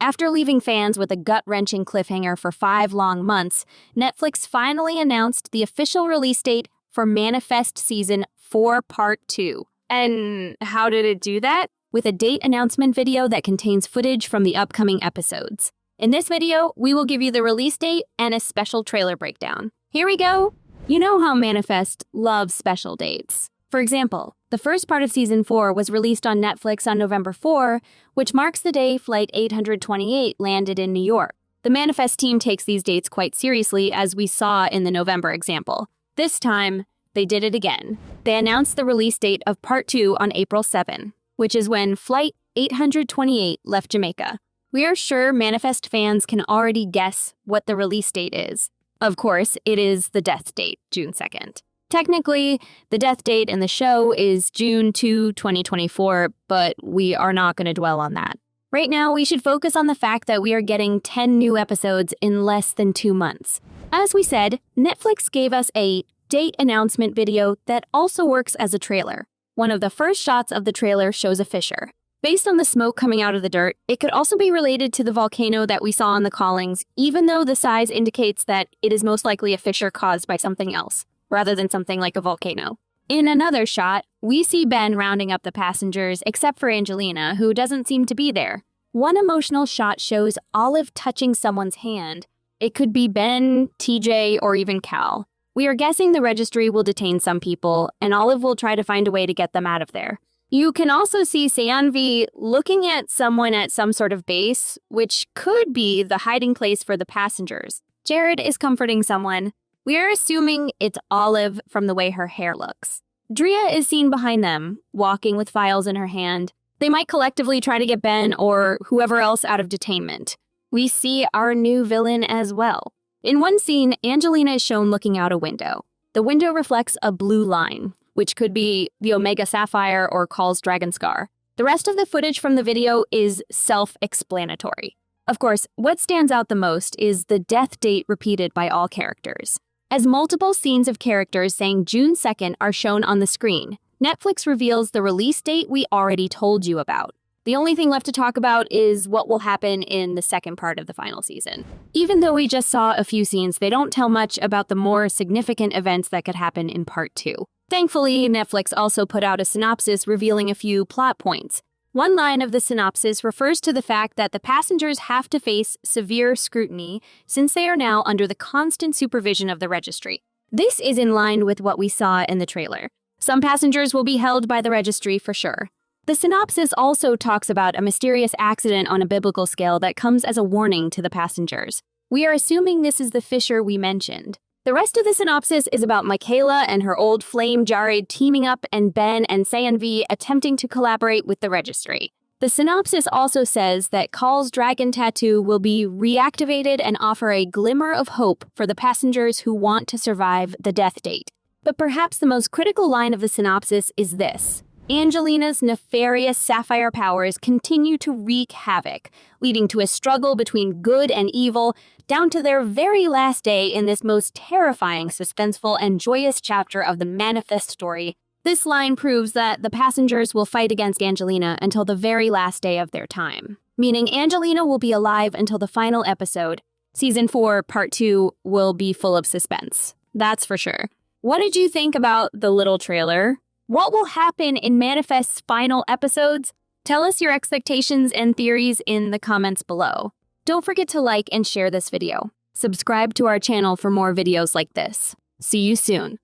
After leaving fans with a gut-wrenching cliffhanger for 5 long months, Netflix finally announced the official release date for Manifest Season 4 Part 2. And how did it do that? With a date announcement video that contains footage from the upcoming episodes. In this video, we will give you the release date and a special trailer breakdown. Here we go! You know how Manifest loves special dates. For example, the first part of Season 4 was released on Netflix on November 4, which marks the day Flight 828 landed in New York. The Manifest team takes these dates quite seriously, as we saw in the November example. This time, they did it again. They announced the release date of Part 2 on April 7, which is when Flight 828 left Jamaica. We are sure Manifest fans can already guess what the release date is. Of course, it is the death date, June 2nd. Technically, the death date in the show is June 2, 2024, but we are not going to dwell on that. Right now, we should focus on the fact that we are getting 10 new episodes in less than 2 months. As we said, Netflix gave us a date announcement video that also works as a trailer. One of the first shots of the trailer shows a fissure. Based on the smoke coming out of the dirt, it could also be related to the volcano that we saw in the Callings, even though the size indicates that it is most likely a fissure caused by something else, rather than something like a volcano. In another shot, we see Ben rounding up the passengers, except for Angelina, who doesn't seem to be there. One emotional shot shows Olive touching someone's hand. It could be Ben, TJ, or even Cal. We are guessing the registry will detain some people, and Olive will try to find a way to get them out of there. You can also see Seanvi looking at someone at some sort of base, which could be the hiding place for the passengers. Jared is comforting someone. We are assuming it's Olive from the way her hair looks. Drea is seen behind them, walking with files in her hand. They might collectively try to get Ben or whoever else out of detainment. We see our new villain as well. In one scene, Angelina is shown looking out a window. The window reflects a blue line, which could be the Omega Sapphire or Call's Dragon Scar. The rest of the footage from the video is self-explanatory. Of course, what stands out the most is the death date repeated by all characters. As multiple scenes of characters saying June 2nd are shown on the screen, Netflix reveals the release date we already told you about. The only thing left to talk about is what will happen in the second part of the final season. Even though we just saw a few scenes, they don't tell much about the more significant events that could happen in Part 2. Thankfully, Netflix also put out a synopsis revealing a few plot points. One line of the synopsis refers to the fact that the passengers have to face severe scrutiny since they are now under the constant supervision of the registry. This is in line with what we saw in the trailer. Some passengers will be held by the registry for sure. The synopsis also talks about a mysterious accident on a biblical scale that comes as a warning to the passengers. We are assuming this is the fissure we mentioned. The rest of the synopsis is about Michaela and her old flame Jared teaming up and Ben and Seanvi attempting to collaborate with the registry. The synopsis also says that Call's dragon tattoo will be reactivated and offer a glimmer of hope for the passengers who want to survive the death date. But perhaps the most critical line of the synopsis is this. Angelina's nefarious sapphire powers continue to wreak havoc, leading to a struggle between good and evil, down to their very last day in this most terrifying, suspenseful, and joyous chapter of the Manifest story. This line proves that the passengers will fight against Angelina until the very last day of their time, meaning Angelina will be alive until the final episode. Season 4, Part 2 will be full of suspense. That's for sure. What did you think about the little trailer? What will happen in Manifest's final episodes? Tell us your expectations and theories in the comments below. Don't forget to like and share this video. Subscribe to our channel for more videos like this. See you soon.